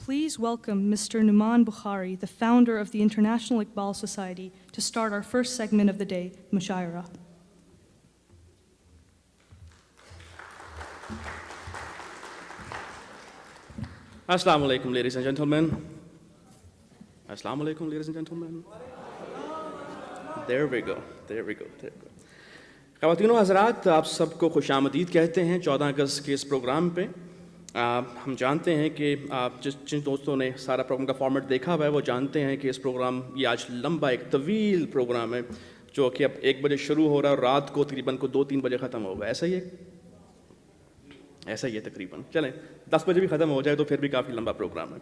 Please welcome Mr. Numan Bukhari, the founder of the International Iqbal Society, to start our first segment of the day, Mushaira. Assalamu alaikum, ladies and gentlemen. Assalamu alaikum, ladies and gentlemen. There we go. خواتین و حضرات، آپ سب کو خوش آمدید کہتے ہیں 14 اگست کے اس پروگرام پہ۔ ہم جانتے ہیں کہ جن دوستوں نے سارا پروگرام کا فارمیٹ دیکھا ہوا ہے وہ جانتے ہیں کہ اس پروگرام یہ آج لمبا ایک طویل پروگرام ہے جو کہ اب 1 بجے شروع ہو رہا ہے اور رات کو تقریباً 2-3 بجے ختم ہوگا۔ ایسا ہی ہے تقریباً، چلیں 10 بجے بھی ختم ہو جائے تو پھر بھی کافی لمبا پروگرام ہے۔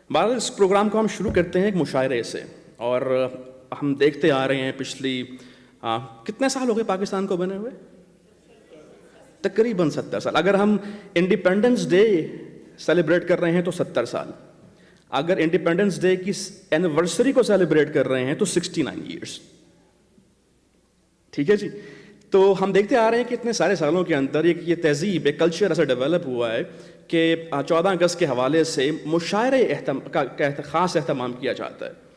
بہرحال اس پروگرام کو ہم شروع کرتے ہیں ایک مشاعرے سے، اور ہم دیکھتے آ رہے ہیں پچھلی کتنے سال ہو گئے پاکستان کو بنے ہوئے؟ تقریباً 70 سال۔ اگر ہم انڈیپینڈنس ڈے سیلیبریٹ کر رہے ہیں تو 70 سال، اگر انڈیپینڈنس ڈے کی اینیورسری کو سیلیبریٹ کر رہے ہیں تو 69 ایئرس۔ ٹھیک ہے جی، تو ہم دیکھتے آ رہے ہیں کہ اتنے سارے سالوں کے اندر یہ تہذیب، ایک کلچر ایسا ڈیولپ ہوا ہے کہ 14 اگست کے حوالے سے مشاعرے کا خاص اہتمام کیا جاتا ہے،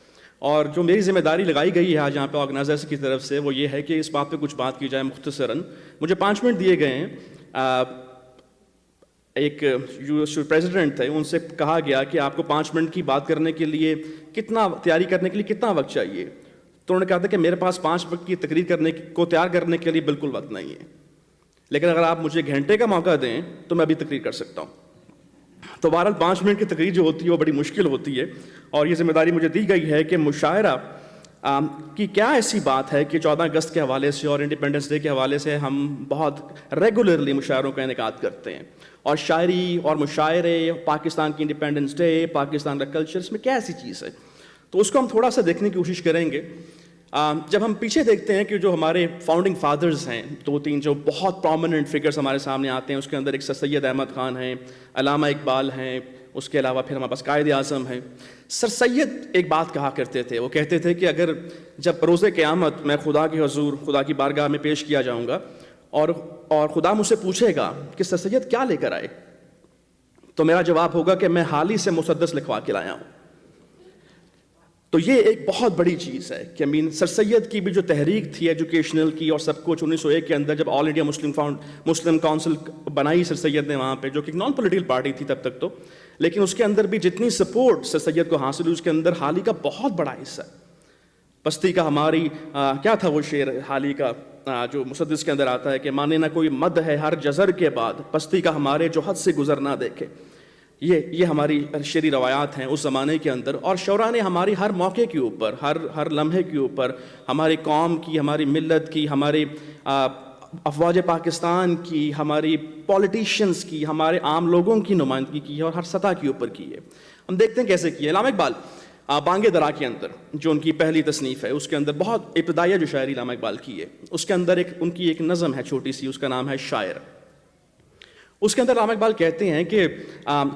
اور جو میری ذمہ داری لگائی گئی ہے آج یہاں پہ آرگنائزرز کی طرف سے وہ یہ ہے کہ اس بات پہ کچھ بات کی جائے مختصراً۔ مجھے 5 منٹ دیے گئے ہیں۔ ایک جو پریزیڈنٹ تھے ان سے کہا گیا کہ آپ کو 5 منٹ کی بات کرنے کے لیے تیاری کرنے کے لیے کتنا وقت چاہیے، تو انہوں نے کہا تھا کہ میرے پاس 5 وقت کی تقریر کو تیار کرنے کے لیے بالکل وقت نہیں ہے، لیکن اگر آپ مجھے گھنٹے کا موقع دیں تو میں ابھی تقریر کر سکتا ہوں۔ تو بہرحال 5 منٹ کی تقریر جو ہوتی ہے وہ بڑی مشکل ہوتی ہے، اور یہ ذمہ داری مجھے دی گئی ہے کہ مشاعرہ کی کیا ایسی بات ہے کہ 14 اگست کے حوالے سے اور انڈیپینڈنس ڈے کے حوالے سے ہم بہت ریگولرلی مشاعروں کا انعقاد کرتے ہیں، اور شاعری اور مشاعرے، پاکستان کی انڈیپینڈنس ڈے، پاکستان کا کلچر، اس میں کیا ایسی چیز ہے، تو اس کو ہم تھوڑا سا دیکھنے کی کوشش کریں گے۔ جب ہم پیچھے دیکھتے ہیں کہ جو ہمارے فاؤنڈنگ فادرز ہیں 2-3 جو بہت پرومیننٹ فگرز ہمارے سامنے آتے ہیں، اس کے اندر ایک سر سید احمد خان ہیں، علامہ اقبال ہیں، اس کے علاوہ پھر ہمارے پاس قائد اعظم ہیں۔ سر سید ایک بات کہا کرتے تھے، وہ کہتے تھے کہ اگر جب روز قیامت میں خدا کے حضور، خدا کی بارگاہ میں پیش کیا جاؤں گا اور خدا مجھ سے پوچھے گا کہ سر سید کیا لے کر آئے، تو میرا جواب ہوگا کہ میں حال ہی سے مسدس لکھوا کے لایا ہوں۔ تو یہ ایک بہت بڑی چیز ہے کہ سر سید کی بھی جو تحریک تھی ایجوکیشنل کی اور سب کچھ 1901 کے اندر جب آل انڈیا مسلم کونسل بنائی سر سید نے وہاں پہ، جو کہ ایک نان پولیٹیکل پارٹی تھی تب تک تو، لیکن اس کے اندر بھی جتنی سپورٹ سر سید کو حاصل ہوئی اس کے اندر حالی کا بہت بڑا حصہ ہے۔ پستی کا ہماری کیا تھا وہ شعر حالی کا جو مسدس کے اندر آتا ہے کہ مانے نہ کوئی مد ہے ہر جزر کے بعد، پستی کا ہمارے جو حد سے گزر نہ دیکھے۔ یہ ہماری شعری روایات ہیں اس زمانے کے اندر، اور شعراء نے ہماری ہر موقع کے اوپر، ہر لمحے کے اوپر ہماری قوم کی، ہماری ملت کی، ہمارے افواج پاکستان کی، ہماری پولیٹیشنز کی، ہمارے عام لوگوں کی نمائندگی کی ہے، اور ہر سطح کے اوپر کی ہے۔ ہم دیکھتے ہیں کیسے کی ہے۔ علامہ اقبال بانگ درا کے اندر جو ان کی پہلی تصنیف ہے، اس کے اندر بہت ابتدائیہ جو شاعری علامہ اقبال کی ہے، اس کے اندر ان کی ایک نظم ہے چھوٹی سی، اس کا نام ہے شاعر۔ اس کے اندر علامہ اقبال کہتے ہیں کہ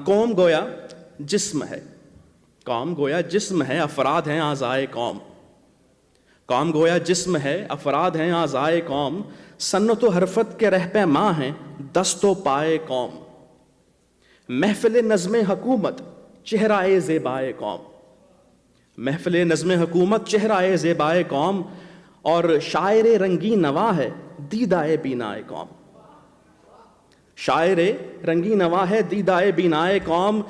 قوم گویا جسم ہے، قوم گویا جسم ہے، افراد ہیں اعضائے قوم، قوم گویا جسم ہے، افراد ہیں اعضائے قوم، سنت و حرفت کے رہپیما ہیں دست و پائے قوم، محفل نظم حکومت چہرائے زیبائے قوم، محفل نظم حکومت چہرائے زیبائے قوم، اور شاعر رنگین نوا ہے دیدائے بینائے قوم، شاعر رنگی نوا ہے دیدائے بینائے قوم،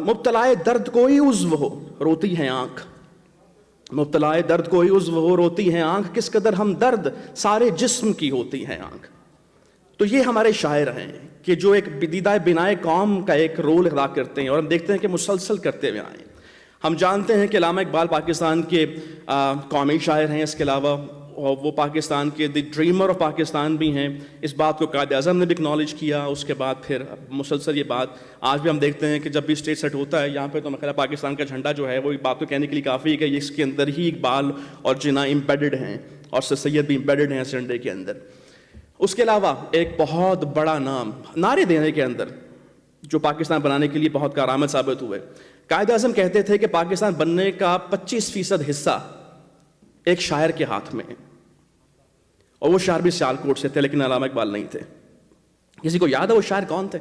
مبتلائے درد کوئی عضو ہو روتی ہے آنکھ، مبتلائے درد کوئی عضو ہو روتی ہے آنکھ، کس قدر ہم درد سارے جسم کی ہوتی ہے آنکھ۔ تو یہ ہمارے شاعر ہیں کہ جو ایک دیدائے بینائے قوم کا ایک رول ادا کرتے ہیں، اور ہم دیکھتے ہیں کہ مسلسل کرتے ہوئے آئے ہیں۔ ہم جانتے ہیں کہ علامہ اقبال پاکستان کے قومی شاعر ہیں، اس کے علاوہ وہ پاکستان کے دی ڈریمر آف پاکستان بھی ہیں۔ اس بات کو قائد اعظم نے بھی اکنالج کیا، اس کے بعد پھر مسلسل یہ بات آج بھی ہم دیکھتے ہیں کہ جب بھی اسٹیج سیٹ ہوتا ہے یہاں پہ تو میرا پاکستان کا جھنڈا جو ہے وہ بات کو کہنے کے لیے کافی ہے کہ اس کے اندر ہی اقبال اور جناح امبیڈڈ ہیں، اور سر سید بھی امبیڈڈ ہیں اس جھنڈے کے اندر۔ اس کے علاوہ ایک بہت بڑا نام نعرے دینے کے اندر جو پاکستان بنانے کے لیے بہت کارآمد ثابت ہوئے، قائد اعظم کہتے تھے کہ پاکستان بننے کا 25% حصہ ایک شاعر کے ہاتھ میں ہے، اور وہ شاعر بھی سیالکوٹ سے تھے لیکن علامہ اقبال نہیں تھے۔ کسی کو یاد ہے وہ شاعر کون تھے؟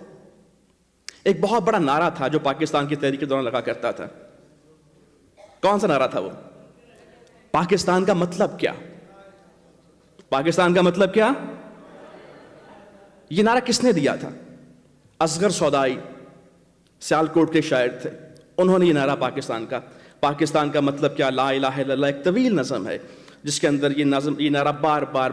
ایک بہت بڑا نعرہ تھا جو پاکستان کی تحریک کے دوران لگا کرتا تھا. کون سا نعرہ تھا وہ؟ پاکستان کا مطلب کیا؟ پاکستان کا مطلب کیا؟ یہ نعرہ کس نے دیا تھا؟ اصغر سودائی سیالکوٹ کے شاعر تھے. انہوں نے یہ نعرہ پاکستان کا مطلب کیا، لا الہ الا اللہ، ایک طویل نظم ہے جس کے اندر یہ نعرہ بار بار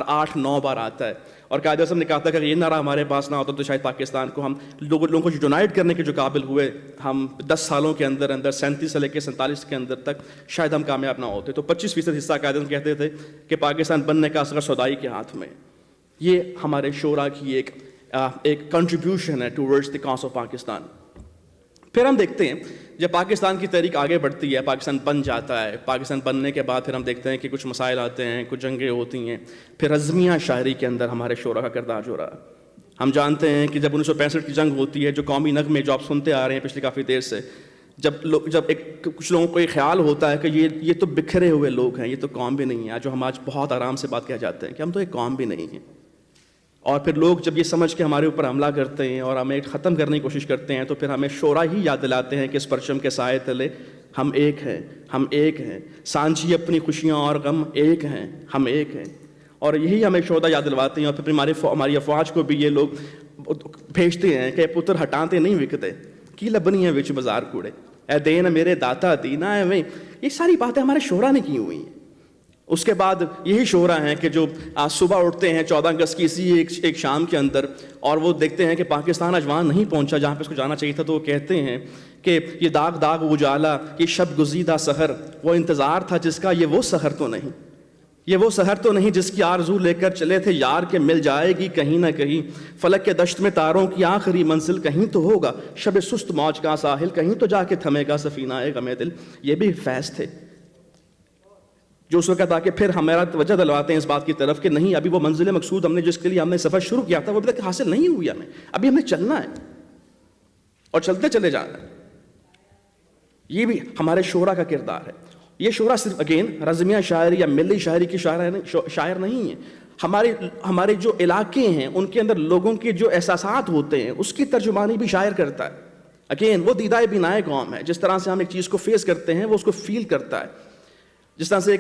8-9 بار آتا ہے. اور قائد اعظم نے کہا تھا کہ یہ نعرہ ہمارے پاس نہ ہوتا تو شاید پاکستان کو ہم لوگوں کو یونائٹ کرنے کے جو قابل ہوئے، ہم 10 سالوں کے اندر 37 سے لے کے 47 کے اندر تک شاید ہم کامیاب نہ ہوتے. تو 25% حصہ قائد اعظم کہتے تھے کہ پاکستان بننے کا اصغر سودائی کے ہاتھ میں. یہ ہمارے شعراء کی ایک کنٹریبیوشن ہے towards the cause of Pakistan. پھر ہم دیکھتے ہیں جب پاکستان کی تحریک آگے بڑھتی ہے، پاکستان بن جاتا ہے، پاکستان بننے کے بعد پھر ہم دیکھتے ہیں کہ کچھ مسائل آتے ہیں، کچھ جنگیں ہوتی ہیں. پھر عزمیہ شاعری کے اندر ہمارے شعراء کا کردار جو رہا. ہم جانتے ہیں کہ جب 1965 کی جنگ ہوتی ہے، جو قومی نغمے جو آپ سنتے آ رہے ہیں پچھلی کافی دیر سے، جب کچھ لوگوں کو یہ خیال ہوتا ہے کہ یہ تو بکھرے ہوئے لوگ ہیں، یہ تو قوم بھی نہیں ہے، جو ہم آج بہت آرام سے بات کہہ جاتے ہیں کہ ہم تو ایک قوم بھی نہیں ہیں. اور پھر لوگ جب یہ سمجھ کے ہمارے اوپر حملہ کرتے ہیں اور ہمیں ختم کرنے کی کوشش کرتے ہیں، تو پھر ہمیں شعراء ہی یاد دلاتے ہیں کہ اس پرچم کے سائے تلے ہم ایک ہیں، ہم ایک ہیں، سانجھی اپنی خوشیاں اور غم ایک ہیں، ہم ایک ہیں. اور یہی ہمیں شہداء یاد دلواتے ہیں. اور پھر ہماری افواج کو بھی یہ لوگ بھیجتے ہیں کہ پتر ہٹاتے نہیں وکتے کی لبنی ہے وچ بازار کوڑے، اے دین میرے داتا دینا ہے میں. یہ ساری باتیں ہمارے شعراء نے کی ہوئی ہیں. اس کے بعد یہی شعراء ہیں کہ جو صبح اٹھتے ہیں 14 اگست کی اسی ایک شام کے اندر، اور وہ دیکھتے ہیں کہ پاکستان آج وہاں نہیں پہنچا جہاں پہ اس کو جانا چاہیے تھا. تو وہ کہتے ہیں کہ یہ داغ داغ اجالا، یہ شب گزیدہ سحر، وہ انتظار تھا جس کا، یہ وہ سحر تو نہیں، یہ وہ سحر تو نہیں جس کی آرزو لے کر چلے تھے یار کہ مل جائے گی کہیں نہ کہیں. فلک کے دشت میں تاروں کی آخری منزل کہیں تو ہوگا، شب سست موج کا ساحل کہیں تو جا کے تھمے گا سفینہ غم دل. یہ بھی فیض تھے جو اس وقت آ کے پھر ہمارا توجہ دلواتے ہیں اس بات کی طرف کہ نہیں، ابھی وہ منزل مقصود ہم نے جس کے لیے ہم نے سفر شروع کیا تھا وہ ابھی تک حاصل نہیں ہوئی ہمیں. ابھی ہمیں چلنا ہے اور چلتے چلے جانا ہے. یہ بھی ہمارے شعراء کا کردار ہے. یہ شعراء صرف اگین رزمیہ شاعری یا ملی شاعری کی شاعر نہیں ہیں. ہمارے جو علاقے ہیں ان کے اندر لوگوں کے جو احساسات ہوتے ہیں اس کی ترجمانی بھی شاعر کرتا ہے. اگین وہ دیدہ بینائے قوم ہے. جس طرح سے ہم ایک چیز کو فیس کرتے ہیں وہ اس کو فیل کرتا ہے. جس طرح سے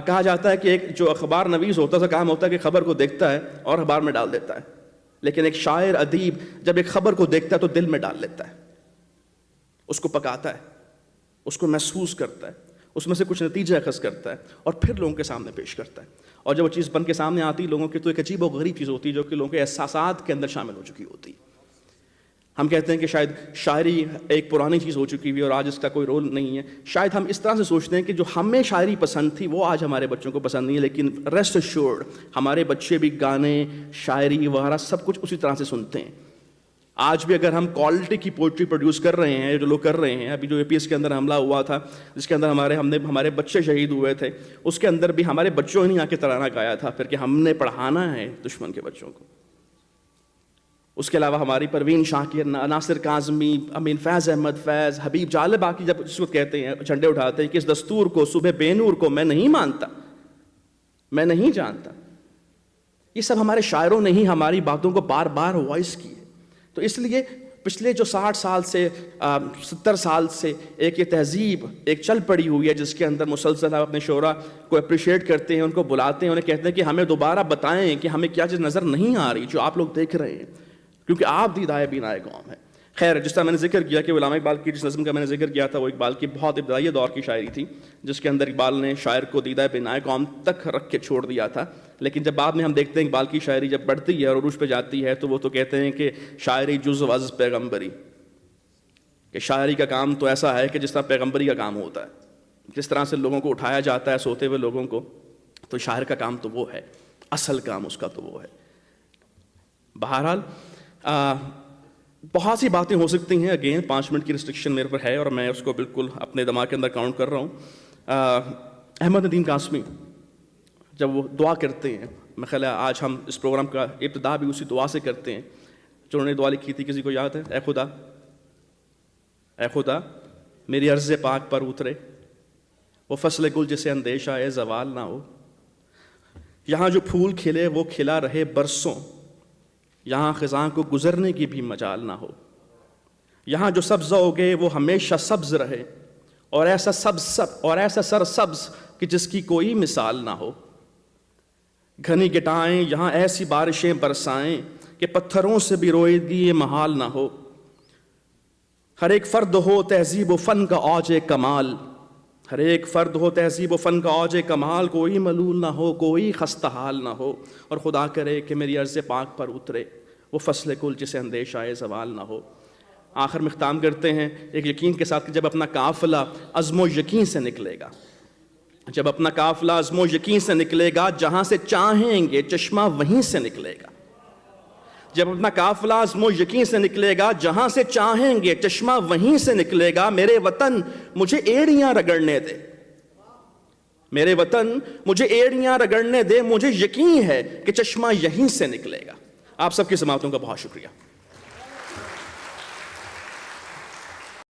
کہا جاتا ہے کہ ایک جو اخبار نویس ہوتا ہے اس کا کام ہوتا ہے کہ خبر کو دیکھتا ہے اور اخبار میں ڈال دیتا ہے، لیکن ایک شاعر ادیب جب ایک خبر کو دیکھتا ہے تو دل میں ڈال لیتا ہے، اس کو پکاتا ہے، اس کو محسوس کرتا ہے، اس میں سے کچھ نتیجہ اخذ کرتا ہے اور پھر لوگوں کے سامنے پیش کرتا ہے. اور جب وہ چیز بن کے سامنے آتی ہے لوگوں کی تو ایک عجیب و غریب چیز ہوتی ہے جو کہ لوگوں کے احساسات کے اندر شامل ہو چکی ہوتی ہے. ہم کہتے ہیں کہ شاید شاعری ایک پرانی چیز ہو چکی ہوئی اور آج اس کا کوئی رول نہیں ہے. شاید ہم اس طرح سے سوچتے ہیں کہ جو ہمیں شاعری پسند تھی وہ آج ہمارے بچوں کو پسند نہیں ہے، لیکن ریسٹ ایشورڈ ہمارے بچے بھی گانے، شاعری وغیرہ سب کچھ اسی طرح سے سنتے ہیں. آج بھی اگر ہم کوالٹی کی پوئٹری پروڈیوس کر رہے ہیں جو لوگ کر رہے ہیں، ابھی جو APS کے اندر حملہ ہوا تھا جس کے اندر ہمارے بچے شہید ہوئے تھے، اس کے اندر بھی ہمارے بچوں نے آ کے ترانہ گایا تھا پھر کہ ہم نے پڑھانا ہے دشمن کے بچوں کو. اس کے علاوہ ہماری پروین شاکر، ناصر کاظمی، امین فیض احمد فیض، حبیب جالب باقی جب اس وقت کہتے ہیں جھنڈے اٹھاتے ہیں کہ اس دستور کو صبح بے نور کو میں نہیں مانتا، میں نہیں جانتا. یہ سب ہمارے شاعروں نے ہی ہماری باتوں کو بار بار وائس کی ہے. تو اس لیے پچھلے جو 60 سال سے 70 سال سے ایک یہ تہذیب ایک چل پڑی ہوئی ہے جس کے اندر مسلسل آپ اپنے شعراء کو اپریشیٹ کرتے ہیں، ان کو بلاتے ہیں، انہیں کہتے ہیں کہ ہمیں دوبارہ بتائیں کہ ہمیں کیا چیز نظر نہیں آ رہی جو آپ لوگ دیکھ رہے ہیں، کیونکہ آپ دیدہ بینائے قوم ہے. خیر، جس طرح میں نے ذکر کیا کہ علامہ اقبال کی جس نظم کا میں نے ذکر کیا تھا وہ اقبال کی بہت ابتدائی دور کی شاعری تھی جس کے اندر اقبال نے شاعر کو دیدہ بینائے قوم تک رکھ کے چھوڑ دیا تھا. لیکن جب بعد میں ہم دیکھتے ہیں اقبال کی شاعری جب بڑھتی ہے اور عروج پہ جاتی ہے تو وہ تو کہتے ہیں کہ شاعری جزو از پیغمبری، کہ شاعری کا کام تو ایسا ہے کہ جس طرح پیغمبری کا کام ہوتا ہے، جس طرح سے لوگوں کو اٹھایا جاتا ہے سوتے ہوئے لوگوں کو، تو شاعر کا کام تو وہ ہے، اصل کام اس کا تو وہ ہے. بہرحال بہت سی باتیں ہو سکتی ہیں. اگین 5 منٹ کی ریسٹرکشن میرے پر ہے اور میں اس کو بالکل اپنے دماغ کے اندر کاؤنٹ کر رہا ہوں. احمد ندیم قاسمی جب وہ دعا کرتے ہیں، میں خیال ہے آج ہم اس پروگرام کا ابتدا بھی اسی دعا سے کرتے ہیں جو انہوں نے دعا لکھی تھی، کسی کو یاد ہے؟ اے خدا میری عرض پاک پر اترے وہ فصل گل جسے اندیشہ اے زوال نہ ہو، یہاں جو پھول کھلے وہ کھلا رہے برسوں، یہاں خزاں کو گزرنے کی بھی مجال نہ ہو. یہاں جو سبز اگے وہ ہمیشہ سبز رہے، اور ایسا سر سبز کہ جس کی کوئی مثال نہ ہو۔ گھنی گٹائیں یہاں ایسی بارشیں برسائیں کہ پتھروں سے بھی رویدگی یہ محال نہ ہو۔ ہر ایک فرد ہو تہذیب و فن کا اوج کمال، ہر ایک فرد ہو تہذیب و فن کا اوج کمال، کوئی ملول نہ ہو، کوئی خستہ حال نہ ہو، اور خدا کرے کہ میری عرض پاک پر اترے وہ فصل کل جسے اندیشہ زوال نہ ہو۔ آخر میں اختتام کرتے ہیں ایک یقین کے ساتھ کہ جب اپنا قافلہ عزم و یقین سے نکلے گا، جب اپنا قافلہ عزم و یقین سے نکلے گا، جہاں سے چاہیں گے چشمہ وہیں سے نکلے گا۔ جب اپنا قافلہ عزم و یقین سے نکلے گا، جہاں سے چاہیں گے چشمہ وہیں سے نکلے گا۔ میرے وطن مجھے ایڑیاں رگڑنے دے، میرے وطن مجھے ایڑیاں رگڑنے دے، مجھے یقین ہے کہ چشمہ یہیں سے نکلے گا۔ آپ سب کی سماعتوں کا بہت شکریہ۔